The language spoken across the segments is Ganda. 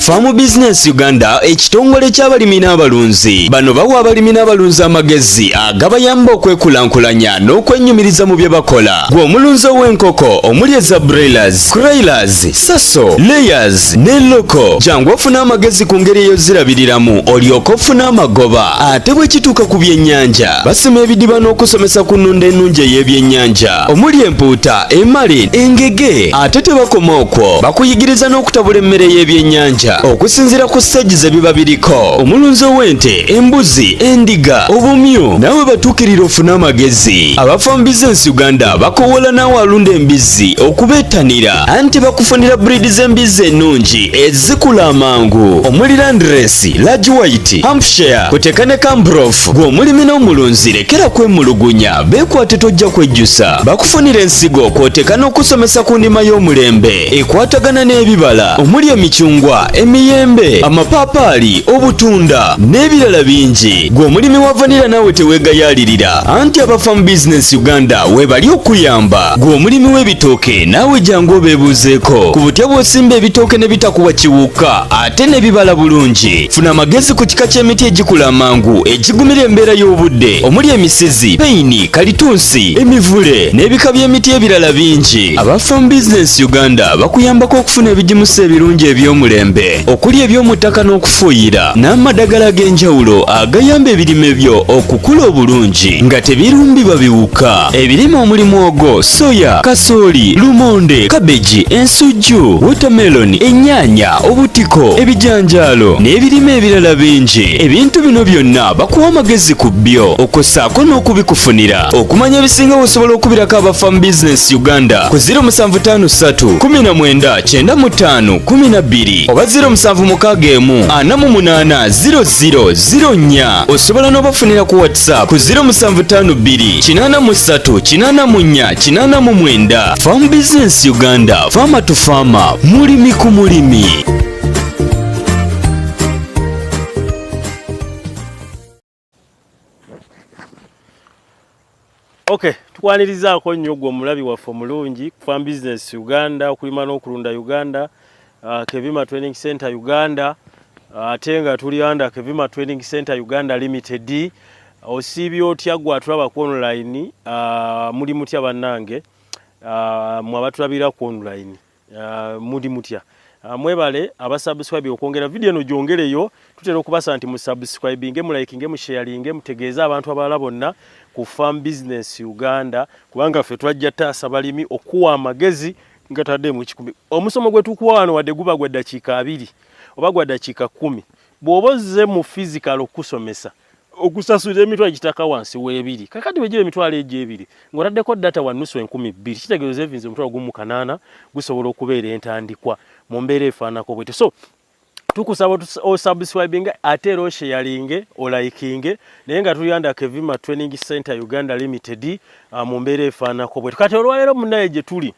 Farm Business Uganda ekitongole ky'abalimi n'abalunzi bano bawa abalimi n'abalunzi amagezi agabayamba okwekulankulanya n'okwenyumiriza mu bye bakola. Gwe omulunzi ow'enkoko omuli eza broilers, croilers, saso, layers ne loko jangu ofuna amagezi ku ngeri ey'ozirabiriramu olyoke ofune amagoba. Ate bwe kituuka ku byennyanja basima ebidiba n'okusomesa ku nnunda ennungi ey'ebyennyanja omuli empuuta, emale, engege. Ate tebakoma okwo bakuyigiriza n'okutabula emmere y'ebyennyanja okusinziira ku stage ze biba biriko. Omulunzi ow'ente, embuzi, endiga, obumyu nawe batuukirira ofuna amagezi. Aba Farm Business Uganda bakowola naawe alunda embizzi okubeetanira anti bakufunira breed z'embizzi ennungi ezikula amangu omuli Landrace, Large White, Hampshire, kuteeka ne Cambrough. Gwe omulimi n'omulunzi lekera kwemulugunya beekwate tojja kwejjusa. Bakufunira ensigo kw'oteeka n'okusomesa ku ndima y'omulembe ekwatagana n'ebibala omuli emicungwa, emiyembe, amapaapaali, obutunda n'ebirala bingi. Gwe omulimi wa vanilla naawe teweegayaalirira anti aba Farm Business Uganda webali okuyamba. Gwe omulimi w'ebitooke naawe jangu obeebuuzeeko ku butya bw'osimba ebitooke ne bitakuwa kiwuka ate ne bibala bulungi. Funa amagezi ku kika ky'emiti egikula amangu egigumira embeera y'obudde omuli emisizi, peyini, kalitunsi, emivule n'ebika by'emiti ebirala bingi. Aba Farm Business Uganda bakuyambako okufuna ebigimusa ebirungi eby'omulembe okuli eby'omu ttaka n'okufuuyira n'amadagala ag'enjawulo agayamba ebirime byo okukula obulungi nga tebirumbibwa biwuka. Ebirime omuli muwogo, soya, kasooli, lumonde, kabeji, ensujju, watermelon, ennyaanya, obutiko, ebijanjaalo n'ebirime ebirala bingi. Ebintu bino byonna bakuwa amagezi ku byo okossaako n'okubikufunira. Okumanya ebisinga osobola okubirako aba Farm Business Uganda ku 0753 19 95 12 oba 0761 48 0004. Osobola n'obafunira ku WhatsApp ku 0752 83 84 89. Farm Business Uganda, farmer to farmer, mulimi ku mulimi. Okay, tukwanirizaako nnyo gwe omulabi waffe omulungi Farm Business Uganda, okulima n'okulunda Uganda, Kevima Training Center Uganda, ate nga tuli under Kevima Training Center Uganda Limited. Osiibye otya gwe atulaba ku online, muli mutya bannange, mwabatulabira ku online, muli mutya. Mwebale abasubscribe okwongera video eno gyongereyo, tutera okubasa nti musubscribinge, mulaikinge, musharinge, mutegeeza abantu abalala bonna ku Farm Business Uganda kubanga ffe twajja taasa balimi okuwa amagezi nga tadde mu kikumi. Omusomo gwe tukuwa wano wadde guba gwa dakiika 2 oba gwa dakiika 10 bw'oboze mu physical okusomesa okusasula emitwalo gitaka wansi w'ebiri kakati wejira emitwalo egy'ebiri ng'otaddeko data wa nusu 12,000 kitegeeza evinzi omutwalo gumu 8 gusobola okubeera entandikwa mu mbeera efaanako bwete. So tukusaba osubscribinga ate era osharinge olaikinge naye nga tuyanda Kevima Training Center Uganda Limited mu mbeera efaanako bwete. Kati olwaleero munnaye gye tuli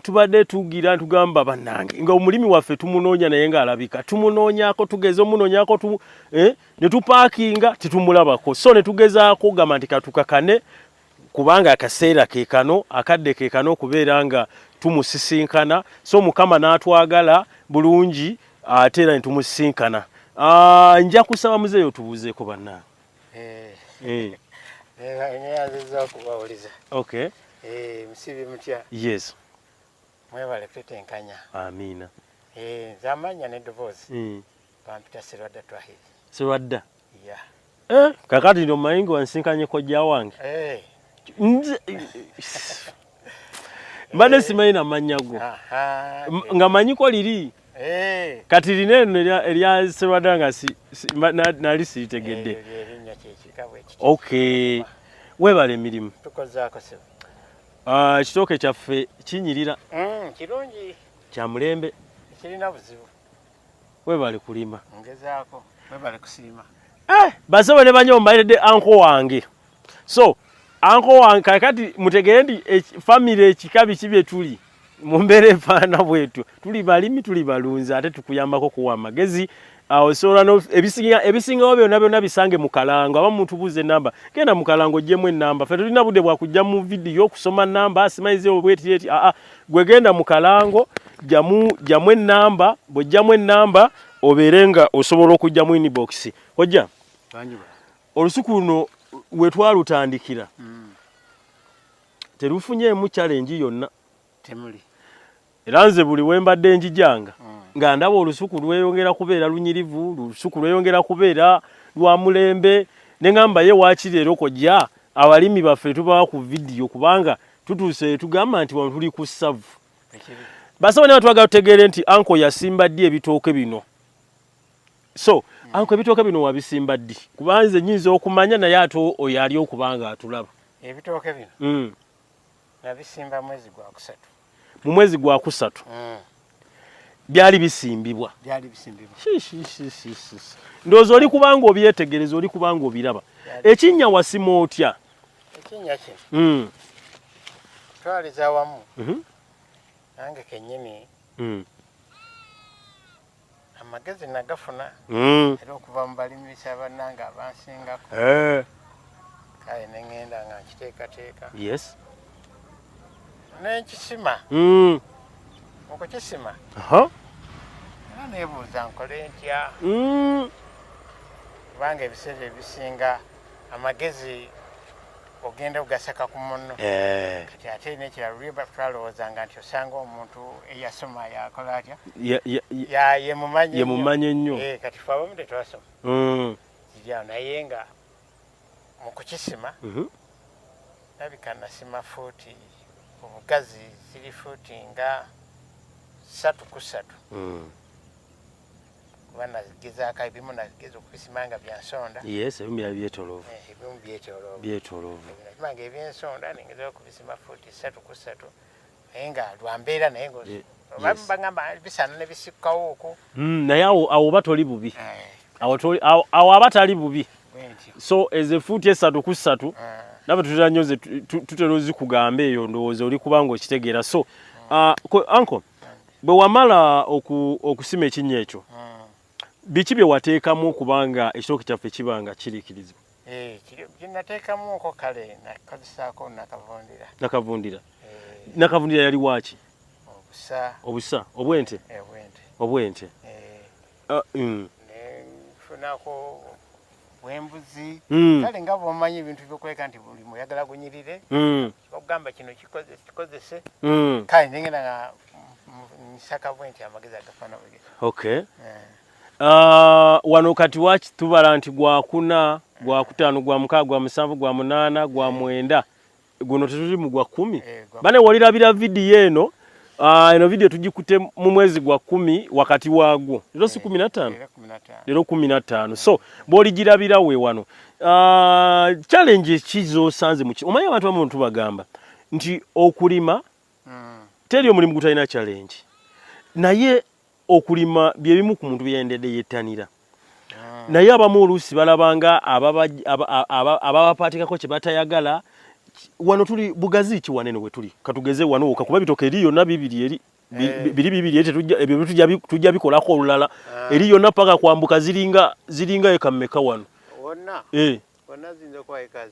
tubadde tugira tugamba bannange nga omulimi waffe tumunoonya naye nga alabika tumunoonyako tugeze omunoonyako ne tupaakinga tetumulabako. So ne tugezaako gamba nti katukakane kubanga akaseera keekano akadde keekano okubeera nga tumusisinkana. So Mukama n'atwagala bulungi ate era ne tumusisinkana. Nja kusaba muzeeyo tubuuzeeko bannange. Okay. Msibi mutya. Yes. Mwebale tutenkanya. Amina. Zamanya ne divorce. Bampita sserwadda twahiri. Sserwadda? Yeah. Kakati ndo mayingo wansinkanye kojja wange. Mbadde simanyi namanya go. Nga manyiko liri. Kati lineno erya sserwadda nga nali sitegedde. Okay. Webale emirimu. Tukozaako sebo. Kitooke kyaffe kinyirira. Kirungi. Kya mulembe. Kirina buzibu. Webale kulima. Ngezaako. Webale kusiima. Basaba ne banyo mbalidde anko wange. So, anko wange kakati mutegendi family ekikabi kibye tuli. Mu mbeera efaana bwetu. Tuli balimi tuli balunzi ate tukuyambako kuwa amagezi. Osobola no ebisingawo byonna bisange mu kalango aba mutubuze namba genda mu kalango gyemu enamba ffe tulina budde bwa kujja mu video okusoma namba asimayize obweti gwe genda mu kalango jamu enamba bw'ojjamu enamba obeerenga osobola okujjamu inbox ojja olusuku luno we twalutandikira terufunyeemu challenge yonna temuli era nze buli wembadde njijanga nga ndaba olusuku lweyongera kubeera lunyirivu olusuku lweyongera kubeera lwa mulembe ne ngamba ye waakiri leero kojja abalimi baffe tubawa ku vidiyo kubanga tutuuse tugamba nti wano tuli ku ssavu basawo ne twaga tutegeere nti anko yasimba ddi ebitooke bino so anko ebitooke bino wabisimba ddi kubanze nnyinza okumanya naye ate oyo ali okubanga atulaba ebitooke bino nabisimba mwezi gwa kusatu mu mwezi gwa kusatu byali bisimbibwa ndowooza oli kubanga obyetegereza oli kubanga obiraba ekinnya wasima otya ekinnya kino twaliza wamu nange kennyini amagezi nagafuna era okuva mu balimisa bannange abansingako kale ne ŋŋenda nga nkiteekateeka yes n'enkisima okukisima era neebuuza nkole ntya kubanga ebiseera ebisinga amagezi ogenda ogasaka ku munno kati ate n'ekirala lweba twalowoozanga nti osanga omuntu eyasoma yakola atya yemumanyi ennyo kati fe abamu tetwasoma ziri awo naye nga mu kukisima labika nasima fuuti obugazi ziri fuuti nga 3 ku 3 kuba nagezaako ebimu nageza okubisima nga byansonda ebimu byali byetoloovu ebimu byetoloovu nga ebyensonda nengeza okubisima fuuti 3 ku 3 naye nga lwambeera naye bagamba bisaana ne bisikkawo okwo naye awo oba toli bubi awo aba tali bubi so ezo fuuti 3 ku 3 naba tutera nnyo ze tutera ozikugamba eyo ndowooza oli kubanga okitegeera so anko bwe wamala okusima ekinnya ekyo biki bye wateekamu okubanga ekitooke kyaffe kibanga kiriikirizibwa kinateekamuko kale nakozesaako nakavundira yali waaki obusa obwente nfunako bwembuzi kale nga bwomanyi ebintu byokuleka nti buli muyagala gunyirire okugamba kino kikozese kale nengenda nga nsaka bwenti amagezi agafaana okay wano kati waki tubala nti gwakuna gwakutaano gwamukaaga gwamusanvu gwamunaana gwamwenda guno tetuli mu gwa 10 bane wolirabira vidiyo eno vidiyo tugikute mu mwezi gwa 10 wakati waagwo lero si 15 lero 15 so bw'oligirabira we wano challenge kizosanze muki omanyi abantu bamu tubagamba nti okulima teri omulimu gutalina challenge naye okulima bye bimu ku muntu byendedde yettanira naye abamu oluusi balabanga ababapatikako kye batayagala wano tuli bugazi ki wanene we tuli katugeze wano kakuba bitooke eri yonna bibiri ebyo tujja bikolako olulala eri yonna paka kwambuka ziringa eka mmeka wano wonna zinza okuba eka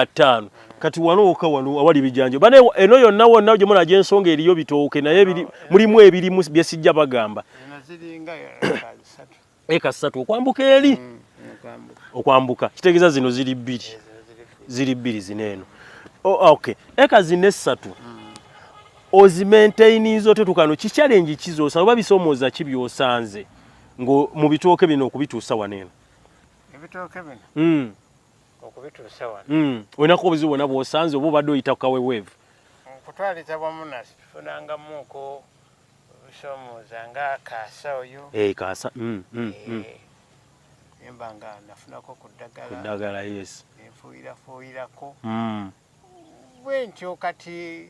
5 kati wano oka wano awali bijanjo bane eno yonna wonna gye muna gy'ensonga eriyo bitooke naye mulimu ebirimu bye sijja bagamba eka 3 okwambuka eri okwambuka kitegeeza zino ziri 2 zineeno okay eka zine 3 ozimaintainizo tetukano kichallenge kizosa oba bisomooza kibyosanze ngo mu bitooke bino okubituusa waneeno ebitooke bino okubituusa wano olinaku obuzibu bwonna bw'osanze oba obadde oyita ku kaweweevu okutwaliza wamu tufunangamuko obusomooza nga kaasa oyo kaasa emba nga nafunako ku ddagala yes enfuuyirako bwe ntyo kati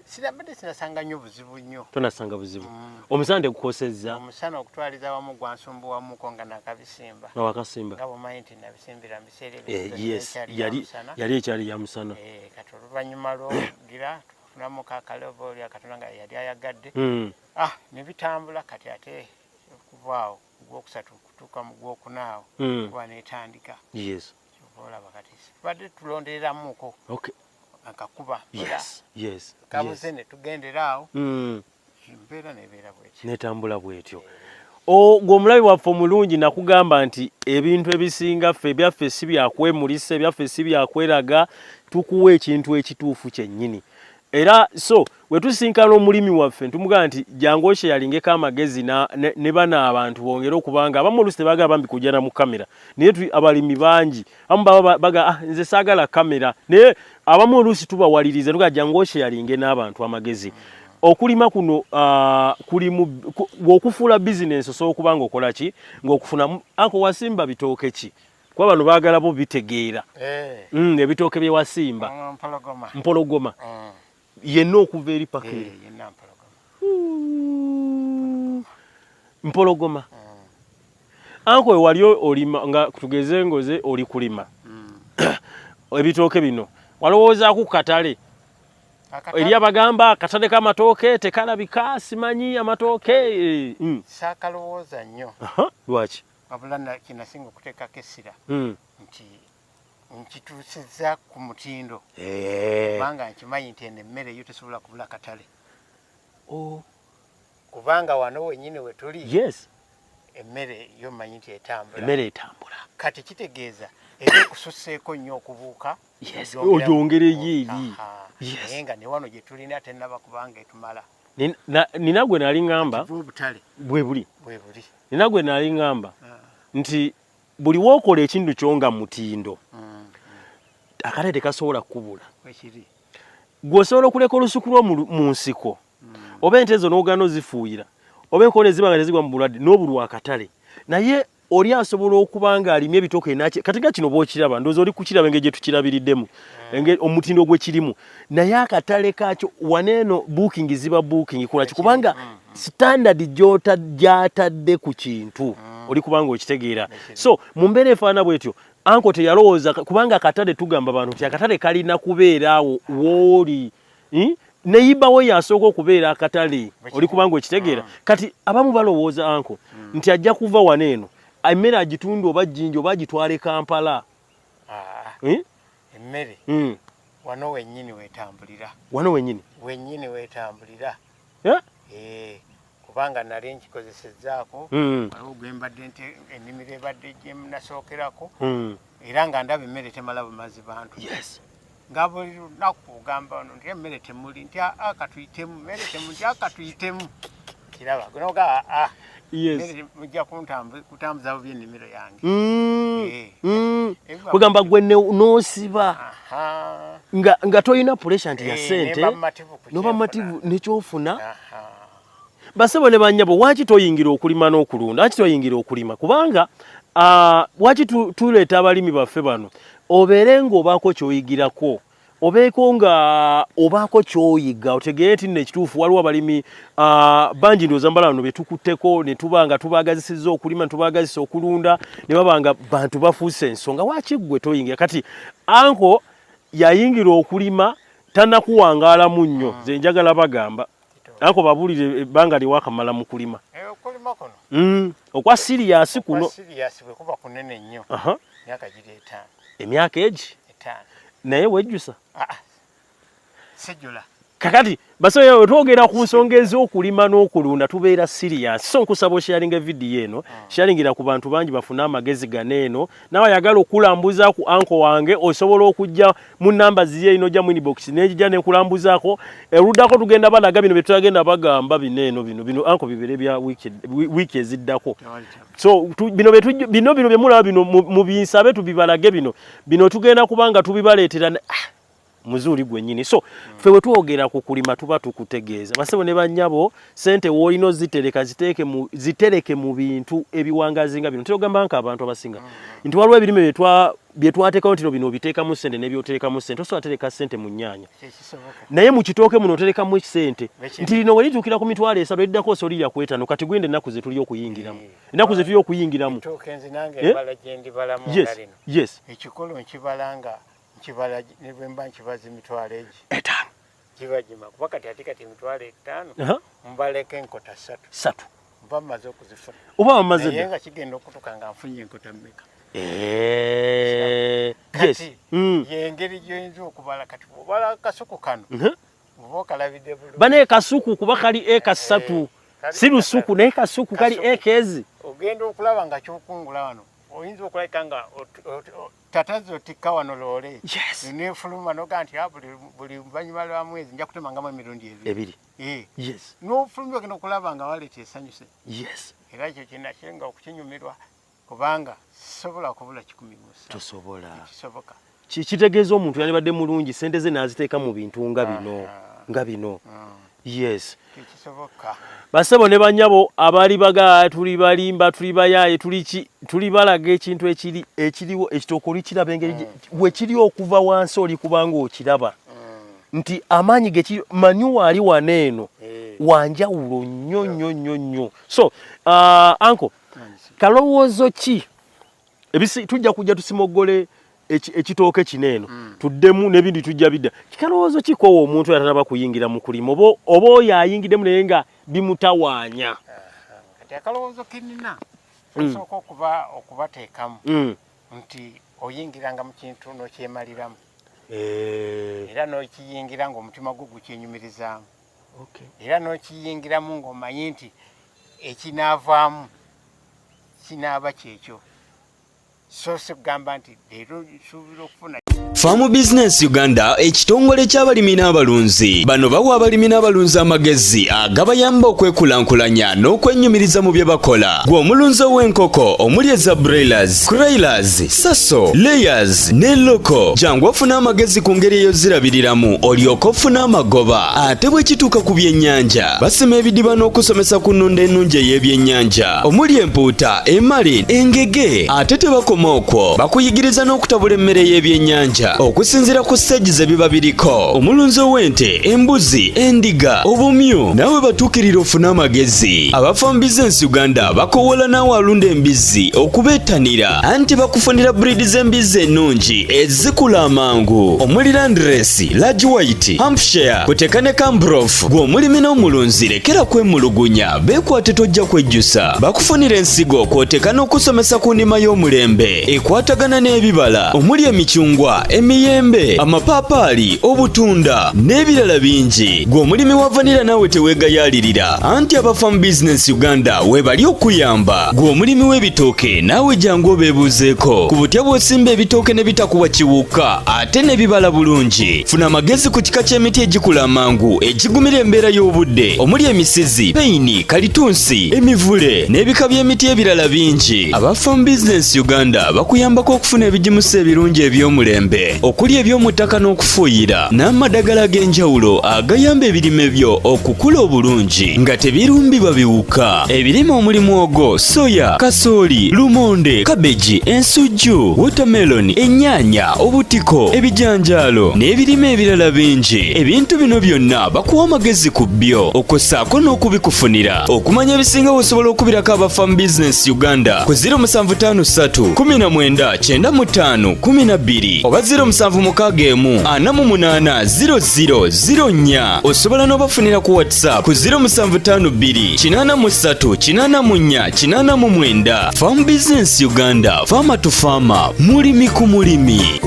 sinabadde sinasanga nnyo buzibu nnyo tonasanga buzibu omusana tegukosezza omusana okutwaliza wamu gwansumbuwamuko nga nakabisimba nawakasimba nga bwomanyi nti nabisimbira mu biseera yali ekyali ya musana kati oluvannyuma lwogira tufunamu kakalevo oli akatonda nga yali ayagadde ne bitambula kati ate okuvaawo gwokusatu kutuuka mu gwokunaawo kuba netandika yes olaba kati tubadde tulondereramuko akakuba yes kabuze ne tugendera awo embeera nebeera bwetyo netambula bwetyo gw'omulabi waffe omulungi nakugamba nti ebintu ebisinga ffe ebyaffe si byakwemulisa ebyaffe si byakweraga tukuwa ekintu ekituufu kyennyini era so we tusinkana omulimi waffe tumugamba nti jangu okyeyalingeko amagezi ne bana abantu bongere okubanga abamu oluusi tebagala bambi kujjana mu kamera naye abalimi bangi abamu baba baga nze saagala kamera naye abamu oluusi tubawaliriza tuga jangu okyeyalinge n'abantu amagezi okulima kuno okufuula bizinensi osobola okubanga okola ki ng'okufuna anko wasimba bitooke ki kuba bano baagala bo bitegeera ebitooke bye wasimba mpologoma yenna okuva eri paka mpologoma anko wali olima nga tugeze ngoze oli kulima ebitooke bino walowoozaako ku katale eri abagamba akatale k'amatooke tekalabika simanyi amatooke saakalowooza nnyo lwaki wabula kinasinga okuteekako essira nti nkituusizza ku mutindo kubanga nkimanyi nti eno emmere eyo tesobola kubula katale kubanga wano wennyini we tuli emmere yo manyi nti etambula kati kitegeeza era ekususseeko nnyo okubuuka ogyongereyo eri naye nga ne wano gye tulina tennaba kubanga etumala nina gwe nali ŋŋamba obutale bwe buli nina gwe nali ŋŋamba nti buli wookola ekintu kyonga mutindo akatale tekasobola kukubula gw'osobola okuleka olusuku lwo mu nsiko oba ente ezo n'ogaana ozifuuyira oba enkoona eziba nga tezigwa mu bulwadde n'obulwa akatale naye oli asobola okuba nga alimye ebitooke kati nga kino bw'okiraba ndowooza oli kukiraba engeri gye tukirabiriddemu omutindo gwe kirimu naye akatale kaakyo waneeno booking ziba booking kulaki kubanga standard gy'atadde ku kintu oli kubanga okitegeera so mu mbeera efaana bwetyo anko teyalowooza kubanga akatale tugamba abantu nti akatale kalina kubeera awo wooli neyibawo yasooka okubeera akatale oli kubanga okitegeera kati abamu balowooza anko nti ajja kuva waneeno emmere agitundu oba jjinja oba agitwale Kampala emmere wano wennyini weetambulira kubanga nali nkikozesezzaako waliwo gwe mbadde ennimiro ebadde gye nasookerako era nga ndaba emmere temala bumazi bantu nga buli lunaku ogamba nti emmere temuli nti akatuyitemu mmere temuli nti akatuyitemu kiraba noga mujja kutambuza bubi ennimiro yange kugamba gwe n'osiba nga toyina puresha nti ya ssente noba mativu nekyofuna basebo ne bannyabo waki toyingira okulima n'okulunda waki toyingira okulima kubanga waki tuleeta abalimi baffe bano obeere ng'obaako ky'oyigirako obeeko nga obaako ky'oyiga otegeere nti nno ekituufu waliwo abalimi bangi ndowooza mbala bano betukutteko ne tuba nga tubaagazisizza okulima ne tubaagazisa okulunda ne baba nga bantu bafuuse ensonga waki ggwe toyingira kati anko yayingira okulima tannakuwangaalamu nnyo nze njagala bagamba anko babuulire ebbanga lyewakamala mu kulima okulima kuno okwa siriyasi kuno bwe kuba kunene nnyo myaka giri 5 emyaka egi 5 naye wejjusa sijjula kakati basobola twogera ku nsonga ez'okulima n'okulunda tubeera siriyasi so nkusaba osharinga vidiyo eno sharingira ku bantu bangi bafune amagezi ganeeno nawe ayagala okulambuza ku anko wange osobola okujja mu namba ziye ino gya inbox n'ejija nekulambuzaako eruddako tugenda balaga bino betutagenda bagamba bino anko bibere bya wiiki eziddako so bino byemulaba bino mu binsabe tubibalage bino tugenda kubanga tubibaleetera muzuuli gwennyini so ffe bwe twogera ku kulima tuba tukutegeeza basebo ne bannyabo ssente w'olina zitereke mu bintu ebiwangazinga bino togamba nka abantu abasinga nti waliwo ebirime bye twateekawo nti bino biteekamu ssente nebyoteekamu ssente osobola tereka ssente mu nnyaanya naye mu kitooke muno oterekamu ssente nti lino we lituukira ku mitwalo 3 eddako osolirya ku 5 kati gwende ennaku ze tuli okuyingiramu ekikolo nkibalanga nkibala ne bwe mba nkibaza emitwalo egi 5 kiba gima kuba kati emitwalo 5 mbaleka enkota 3 mba mmaze okuzifuna oba amaze naye nga kigenda okutuuka nga nfunye enkota mmeka kati yengeri gyoyinza okubala kati obala akasuku kano oba okalabidde bulungi bane kasuku kuba kali eka 3 si lusuku naye kasuku kali ekezi ogenda okulaba nga kyokungula wano oyinza okulabika nga tatazi otikka wano loole nefuluma noga nti buli luvannyuma lwa mwezi nja kutemangamu emirundi ebiri n'ofulumya ogenda okulaba nga waleeta esanyuse era ekyo kinakyo nga okukinyumirwa kubanga sisobola kubula 100 tosobola kisoboka kitegeeza omuntu yalibadde mulungi sente ze naziteeka mu bintu nga bino kisoboka basebo ne banyabo abali bagaa tuli balimba tuli bayaye tuli balaga ekintu ekiriwo ekitoko likiraba engeri bwe kiri okuva wansi oli kubanga okiraba nti amaanyi ge manyuwa ali waneeno wanjawulo nnyo so anko kalowoozo ki tujja kujja tusimogole ekitooke kineeno tuddemu n'ebindi tujja bidda kikalowoozo kikowa omuntu atanaba kuyingira mu kulima oba oyo ayingiddemu naye nga bimutawaanya kati akalowoozo kenina osooka okubateekamu nti oyingiranga mu kintu n'okyemaliramu era n'okiyingira ng'omutima gwo gukyenyumirizaamu era n'okiyingiramu ng'omanyi nti ekinaavaamu kinaaba kyekyo so sekugamba nti leero nsuubira okufuna Farm Business Uganda ekitongole ky'abalimi n'abalunzi bano bawa abalimi n'abalunzi amagezi agabayamba okwekulankulanya n'okwenyumiriza mu bye bakola gwe omulunzi ow'enkoko omuli eza broilers, crailers, saso, layers ne loko jangu ofuna amagezi ku ngeri ey'ozirabiriramu olyoke ofune amagoba ate bwe kituuka ku byennyanja basima ebidiba n'okusomesa ku nnunda ennungi ey'ebyennyanja omuli empuuta, emali, engege ate tebakoma okwo bakuyigiriza n'okutabula emmere y'ebyennyanja okusinziira ku stage ze biba biriko omulunzi ow'ente, embuzi, endiga, obumyu nawe batuukirira ofuna amagezi aba Farm Business Uganda bakowola naawe alunda embizzi okubeetanira anti bakufunira breed z'embizzi ennungi ezikula amangu omuli Landrace, Large White, Hampshire kuteka ne Cambrough gwe omulimi n'omulunzi lekera kwemulugunya beekwate tojja kwejjusa bakufunira ensigo kwoteka n'okusomesa ku nnima y'omulembe ekwatagana n'ebibala omuli emicungwa emiyembe amapaapaali obutunda n'ebirala bingi gwe omulimi wa vanira naawe teweegayaalirira anti aba Farm Business Uganda webali okuyamba gwe omulimi w'ebitooke naawe jangu obeebuuzeeko ku butya bw'osimba ebitooke ne bitakuwa kiwuka ate ne bibala bulungi funa amagezi ku kika ky'emiti egikula amangu egigumira embeera y'obudde omuli emisizi peyini kalitunsi emivule n'ebika by'emiti ebirala bingi aba Farm Business Uganda bakuyambako okufuna ebigimusa ebirungi eby'omulembe okuli eby'omu ttaka n'okufuuyira n'amadagala ag'enjawulo agayamba ebirime byo okukula obulungi nga tebirumbibwa biwuka ebirime omuli mwogo, soya, kasooli, lumonde, kabeji, ensujju, watermelon, ennyaanya, obutiko, ebijanjaalo n'ebirime ebirala bingi ebintu bino byonna bakuwa amagezi ku byo okossaako n'okubikufunira okumanya ebisinga osobola okubirako aba Farm Business Uganda ku 0753 19 95 12 oba 0761480004 osobola n'obafunira ku WhatsApp ku 0752 83 84 89. Farm Business Uganda, farmer to farmer, mulimi ku mulimi.